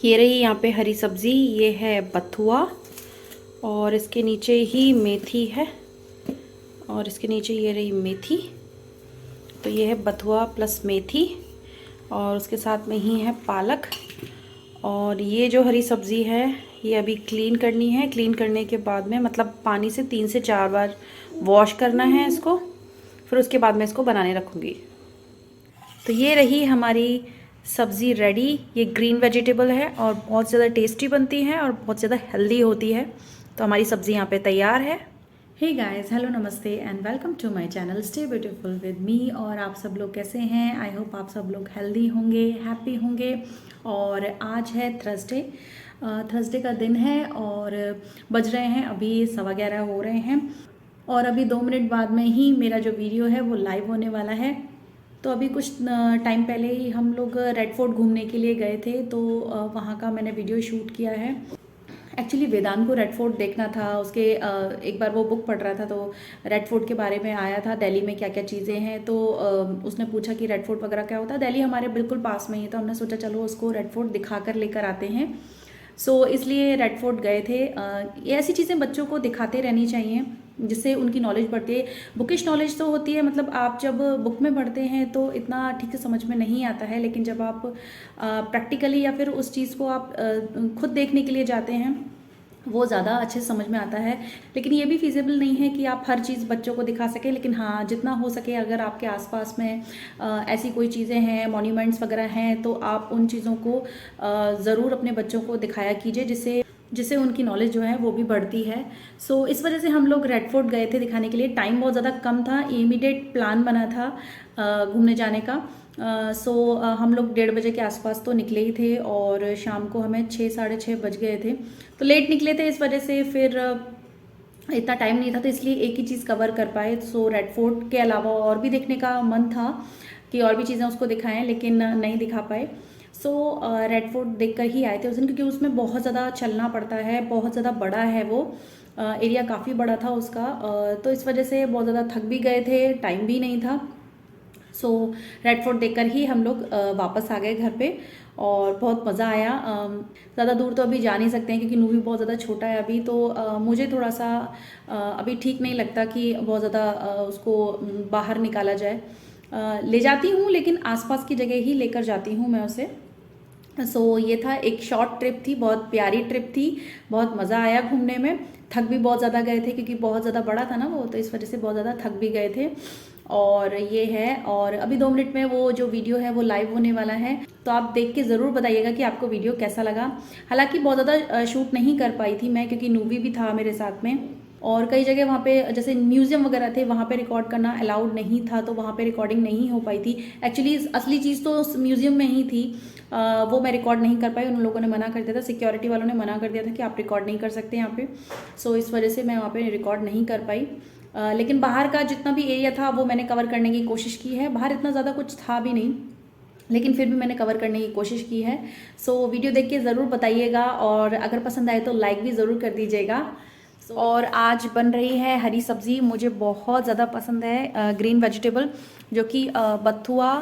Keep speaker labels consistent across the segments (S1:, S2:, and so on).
S1: ये रही यहाँ पे हरी सब्ज़ी, ये है बथुआ और इसके नीचे ही मेथी है और इसके नीचे ये रही मेथी। तो ये है बथुआ प्लस मेथी और उसके साथ में ही है पालक। और ये जो हरी सब्ज़ी है ये अभी क्लीन करनी है। क्लीन करने के बाद में मतलब पानी से 3 से 4 बार वॉश करना है इसको, फिर उसके बाद मैं इसको बनाने रखूँगी। तो ये रही हमारी सब्ज़ी रेडी। ये ग्रीन वेजिटेबल है और बहुत ज़्यादा टेस्टी बनती है और बहुत ज़्यादा हेल्दी होती है। तो हमारी सब्ज़ी यहाँ पे तैयार है। हे गाइस, हेलो, नमस्ते and welcome to my channel stay beautiful with me. और आप सब लोग कैसे हैं? आई होप आप सब लोग हेल्दी होंगे, हैप्पी होंगे। और आज है थर्सडे का दिन है और बज रहे हैं अभी 11:15 हो रहे हैं और अभी 2 मिनट बाद में ही मेरा जो वीडियो है वो लाइव होने वाला है। तो अभी कुछ टाइम पहले ही हम लोग रेड फोर्ट घूमने के लिए गए थे, तो वहाँ का मैंने वीडियो शूट किया है। एक्चुअली वेदांत को रेड फोर्ट देखना था, उसके एक बार वो बुक पढ़ रहा था तो रेड फोर्ट के बारे में आया था, दिल्ली में क्या क्या चीज़ें हैं। तो उसने पूछा कि रेड फोर्ट वगैरह क्या होता है। दिल्ली हमारे बिल्कुल पास में ही, तो हमने सोचा चलो उसको रेड फोर्ट दिखा कर लेकर आते हैं। सो इसलिए रेड फोर्ट गए थे। ये ऐसी चीज़ें बच्चों को दिखाते रहनी चाहिए जिससे उनकी नॉलेज बढ़ती है। बुकिश नॉलेज तो होती है, मतलब आप जब बुक में पढ़ते हैं तो इतना ठीक से समझ में नहीं आता है, लेकिन जब आप प्रैक्टिकली या फिर उस चीज़ को आप खुद देखने के लिए जाते हैं वो ज़्यादा अच्छे से समझ में आता है। लेकिन ये भी फिजिबल नहीं है कि आप हर चीज़ बच्चों को दिखा सकें, लेकिन हाँ जितना हो सके अगर आपके आसपास में ऐसी कोई चीज़ें हैं, मॉन्यूमेंट्स वगैरह हैं, तो आप उन चीज़ों को ज़रूर अपने बच्चों को दिखाया कीजिए जिससे उनकी नॉलेज जो है वो भी बढ़ती है। सो इस वजह से हम लोग रेड फोर्ट गए थे दिखाने के लिए। टाइम बहुत ज़्यादा कम था, इमीडिएट प्लान बना था घूमने जाने का। हम लोग 1:30 बजे के आसपास तो निकले ही थे और शाम को हमें 6 साढ़े 6 बज गए थे। तो लेट निकले थे, इस वजह से फिर इतना टाइम नहीं था, तो इसलिए एक ही चीज़ कवर कर पाए। सो रेड फोर्ट के अलावा और भी देखने का मन था कि और भी चीज़ें उसको दिखाएं, लेकिन नहीं दिखा पाए। सो रेड फोर्ट देख कर ही आए थे उस दिन, क्योंकि उसमें बहुत ज़्यादा चलना पड़ता है, बहुत ज़्यादा बड़ा है वो एरिया, काफ़ी बड़ा था उसका। तो इस वजह से बहुत ज़्यादा थक भी गए थे, टाइम भी नहीं था। सो रेड फोर्ट देखकर ही हम लोग वापस आ गए घर पे और बहुत मज़ा आया। ज़्यादा दूर तो अभी जा नहीं सकते हैं क्योंकि नूवी बहुत ज़्यादा छोटा है अभी, तो मुझे थोड़ा सा अभी ठीक नहीं लगता कि बहुत ज़्यादा उसको बाहर निकाला जाए। ले जाती हूँ लेकिन आसपास की जगह ही लेकर जाती हूँ मैं उसे। सो ये था, एक शॉर्ट ट्रिप थी, बहुत प्यारी ट्रिप थी, बहुत मज़ा आया घूमने में। थक भी बहुत ज़्यादा गए थे क्योंकि बहुत ज़्यादा बड़ा था ना वो, तो इस वजह से बहुत ज़्यादा थक भी गए थे। और ये है, और अभी 2 मिनट में वो जो वीडियो है वो लाइव होने वाला है, तो आप देख के ज़रूर बताइएगा कि आपको वीडियो कैसा लगा। हालांकि बहुत ज़्यादा शूट नहीं कर पाई थी मैं क्योंकि नूवी भी था मेरे साथ में, और कई जगह वहाँ पे जैसे म्यूज़ियम वगैरह थे वहाँ पे रिकॉर्ड करना अलाउड नहीं था, तो वहाँ पे रिकॉर्डिंग नहीं हो पाई थी। एक्चुअली असली चीज़ तो उस म्यूज़ियम में ही थी, वो मैं रिकॉर्ड नहीं कर पाई। उन लोगों ने मना कर दिया था, सिक्योरिटी वालों ने मना कर दिया था कि आप रिकॉर्ड नहीं कर सकते यहाँ पे। सो इस वजह से मैं वहाँ पे रिकॉर्ड नहीं कर पाई। लेकिन बाहर का जितना भी एरिया था वो मैंने कवर करने की कोशिश की है। बाहर इतना ज़्यादा कुछ था भी नहीं, लेकिन फिर भी मैंने कवर करने की कोशिश की है। सो वीडियो देख के ज़रूर बताइएगा और अगर पसंद आए तो लाइक भी ज़रूर कर दीजिएगा। और आज बन रही है हरी सब्ज़ी, मुझे बहुत ज़्यादा पसंद है ग्रीन वेजिटेबल, जो कि बथुआ,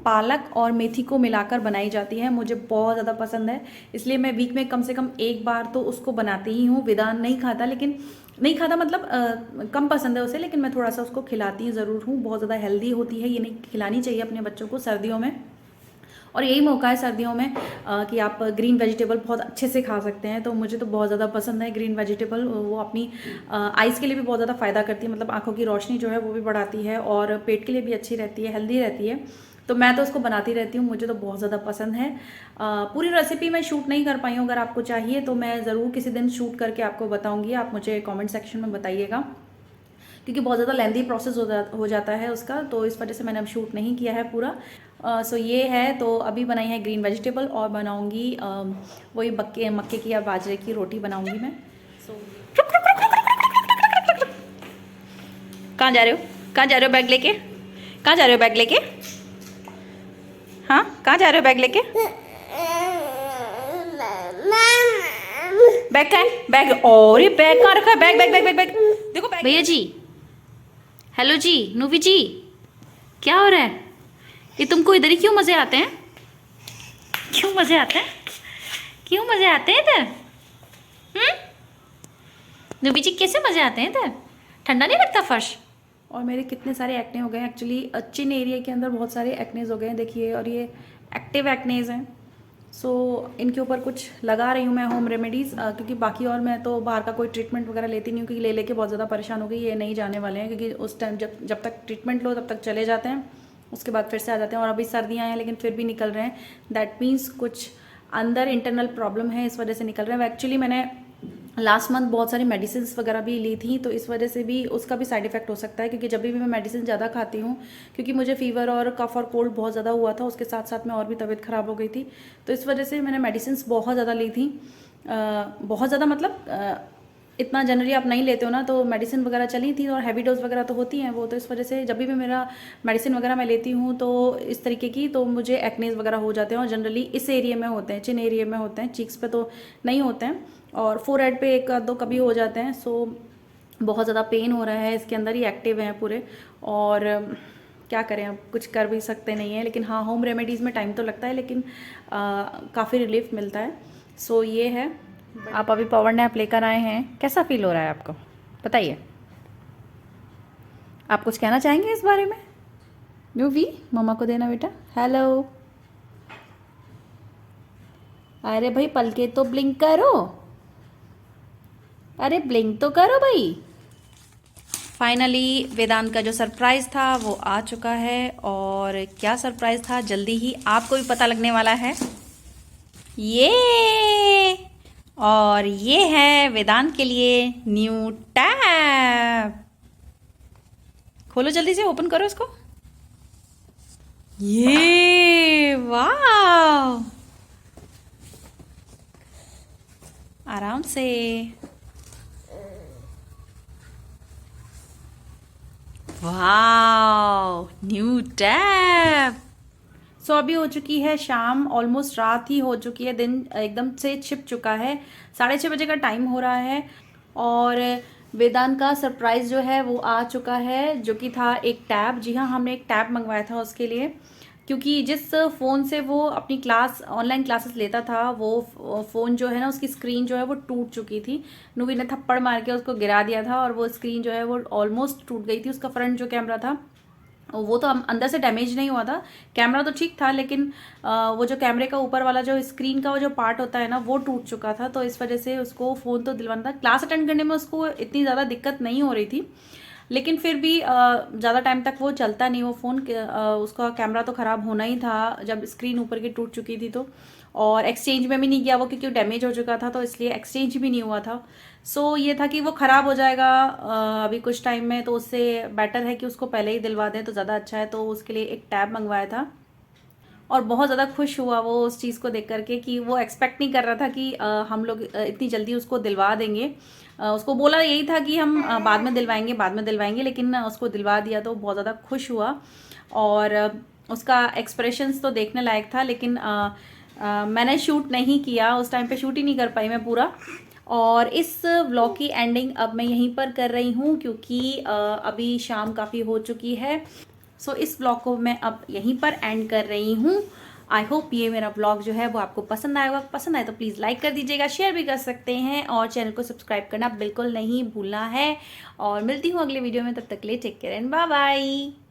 S1: पालक और मेथी को मिलाकर बनाई जाती है। मुझे बहुत ज़्यादा पसंद है, इसलिए मैं वीक में कम से कम एक बार तो उसको बनाती ही हूँ। वेदांत नहीं खाता, लेकिन नहीं खाता मतलब कम पसंद है उसे, लेकिन मैं थोड़ा सा उसको खिलाती ज़रूर हूँ। बहुत ज़्यादा हेल्दी होती है, ये नहीं खिलानी चाहिए अपने बच्चों को सर्दियों में, और यही मौका है सर्दियों में कि आप ग्रीन वेजिटेबल बहुत अच्छे से खा सकते हैं। तो मुझे तो बहुत ज़्यादा पसंद है ग्रीन वेजिटेबल। वो अपनी आइज़ के लिए भी बहुत ज़्यादा फ़ायदा करती है, मतलब आंखों की रोशनी जो है वो भी बढ़ाती है और पेट के लिए भी अच्छी रहती है, हेल्दी रहती है। तो मैं तो उसको बनाती रहती हूँ, मुझे तो बहुत ज़्यादा पसंद है। पूरी रेसिपी मैं शूट नहीं कर पाई हूँ, अगर आपको चाहिए तो मैं ज़रूर किसी दिन शूट करके आपको बताऊँगी। आप मुझे कॉमेंट सेक्शन में बताइएगा, क्योंकि बहुत ज़्यादा लेंथी प्रोसेस हो जाता है उसका, तो इस वजह से मैंने अब शूट नहीं किया है पूरा। सो ये है, तो अभी बनाई है ग्रीन वेजिटेबल और बनाऊंगी वही मक्के की या बाजरे की रोटी बनाऊंगी मैं। कहाँ जा रहे हो? कहाँ जा रहे हो बैग लेके? कहाँ जा रहे हो बैग लेके? हाँ, कहाँ जा रहे हो बैग लेके? बैग कहाँ है? बैग, और ये बैग कहाँ रखा है? Bag bag bag bag bag देखो बैग। भैया जी, हेलो जी, नूवी जी, क्या हो रहा है? ये तुमको इधर ही क्यों मज़े आते हैं? क्यों मज़े आते हैं?
S2: क्यों मजे आते हैं इधर? नूबी जी कैसे मजे आते हैं इधर? ठंडा नहीं लगता फर्श?
S1: और मेरे कितने सारे एक्ने हो गए हैं एक्चुअली, चिन एरिया के अंदर बहुत सारे एक्नेज हो गए हैं देखिए, और ये एक्टिव एक्नेज हैं। सो इनके ऊपर कुछ लगा रही हूँ मैं होम रेमेडीज़, क्योंकि बाकी और मैं तो बाहर का कोई ट्रीटमेंट वगैरह लेती नहीं हूँ, क्योंकि ले लेके बहुत ज़्यादा परेशान हो गई। ये नहीं जाने वाले हैं, क्योंकि उस टाइम जब तक ट्रीटमेंट लो तब तक चले जाते हैं, उसके बाद फिर से आ जाते हैं। और अभी सर्दियाँ हैं लेकिन फिर भी निकल रहे हैं, दैट मीन्स कुछ अंदर इंटरनल प्रॉब्लम है, इस वजह से निकल रहे हैं। एक्चुअली मैंने लास्ट मंथ बहुत सारी मेडिसिन वगैरह भी ली थी, तो इस वजह से भी उसका भी साइड इफेक्ट हो सकता है, क्योंकि जब भी मैं मेडिसिन ज़्यादा खाती हूँ, क्योंकि मुझे फीवर और कफ और कोल्ड बहुत ज़्यादा हुआ था, उसके साथ साथ में और भी तबीयत ख़राब हो गई थी, तो इस वजह से मैंने मेडिसिन बहुत ज़्यादा ली थी। बहुत ज़्यादा मतलब इतना जनरली आप नहीं लेते हो ना, तो मेडिसिन वगैरह चली थी, और हैवी डोज वगैरह तो होती हैं वो, तो इस वजह से जब भी मेरा मेडिसिन वगैरह मैं लेती हूँ तो इस तरीके की, तो मुझे एक्नेज वगैरह हो जाते हैं, और जनरली इस एरिया में होते हैं, चिन एरिया में होते हैं, चीक्स पे तो नहीं होते हैं, और फोरहेड पे एक दो कभी हो जाते हैं। सो बहुत ज़्यादा पेन हो रहा है, इसके अंदर ही एक्टिव हैं पूरे, और क्या करें, अब कुछ कर भी सकते नहीं हैं, लेकिन हाँ होम रेमेडीज़ में टाइम तो लगता है, लेकिन काफ़ी रिलीफ मिलता है। सो ये है। आप अभी पावर नैप लेकर आए हैं, कैसा फील हो रहा है आपको, बताइए। आप कुछ कहना चाहेंगे इस बारे में? न्यूवी, मम्मा को देना बेटा, हेलो। अरे भाई पलके तो ब्लिंक करो, अरे ब्लिंक तो करो भाई। फाइनली वेदांत का जो सरप्राइज था वो आ चुका है, और क्या सरप्राइज था जल्दी ही आपको भी पता लगने वाला है। ये, और ये है वेदांत के लिए न्यू टैब। खोलो जल्दी से, ओपन करो इसको। ये वाह, आराम से। वाह, न्यू टैब। सो अभी हो चुकी है शाम, ऑलमोस्ट रात ही हो चुकी है, दिन एकदम से छिप चुका है, 6:30 बजे का टाइम हो रहा है, और वेदांत का सरप्राइज जो है वो आ चुका है, जो कि था एक टैब। जी हाँ, हमने एक टैब मंगवाया था उसके लिए, क्योंकि जिस फ़ोन से वो अपनी क्लास ऑनलाइन क्लासेस लेता था, वो फ़ोन जो है ना, उसकी स्क्रीन जो है वो टूट चुकी थी। नूवी ने थप्पड़ मार के उसको गिरा दिया था, और वो स्क्रीन जो है वो ऑलमोस्ट टूट गई थी। उसका फ्रंट जो कैमरा था वो तो अंदर से डैमेज नहीं हुआ था, कैमरा तो ठीक था, लेकिन वो जो कैमरे का ऊपर वाला जो स्क्रीन का वो जो पार्ट होता है ना, वो टूट चुका था, तो इस वजह से उसको फ़ोन तो दिलवाना था। क्लास अटेंड करने में उसको इतनी ज़्यादा दिक्कत नहीं हो रही थी, लेकिन फिर भी ज़्यादा टाइम तक वो चलता नहीं वो फ़ोन, उसका कैमरा तो ख़राब होना ही था जब स्क्रीन ऊपर की टूट चुकी थी तो। और एक्सचेंज में भी नहीं गया वो, क्योंकि डैमेज हो चुका था, तो इसलिए एक्सचेंज भी नहीं हुआ था। सो ये था कि वो ख़राब हो जाएगा अभी कुछ टाइम में, तो उससे बेटर है कि उसको पहले ही दिलवा दें तो ज़्यादा अच्छा है। तो उसके लिए एक टैब मंगवाया था, और बहुत ज़्यादा खुश हुआ वो उस चीज़ को देख करके, कि वो एक्सपेक्ट नहीं कर रहा था कि हम लोग इतनी जल्दी उसको दिलवा देंगे। उसको बोला यही था कि हम बाद में दिलवाएंगे, बाद में दिलवाएंगे, लेकिन उसको दिलवा दिया तो बहुत ज़्यादा खुश हुआ। और उसका एक्सप्रेशंस तो देखने लायक था, लेकिन मैंने शूट नहीं किया उस टाइम पे, शूट ही नहीं कर पाई मैं पूरा। और इस व्लॉग की एंडिंग अब मैं यहीं पर कर रही हूँ, क्योंकि अभी शाम काफ़ी हो चुकी है। सो इस व्लॉग को मैं अब यहीं पर एंड कर रही हूँ। आई होप ये मेरा व्लॉग जो है वो आपको पसंद आएगा। पसंद आए तो प्लीज़ लाइक कर दीजिएगा, शेयर भी कर सकते हैं, और चैनल को सब्सक्राइब करना बिल्कुल नहीं भूलना है। और मिलती हूँ अगले वीडियो में, तब तक के लिए take care and bye bye.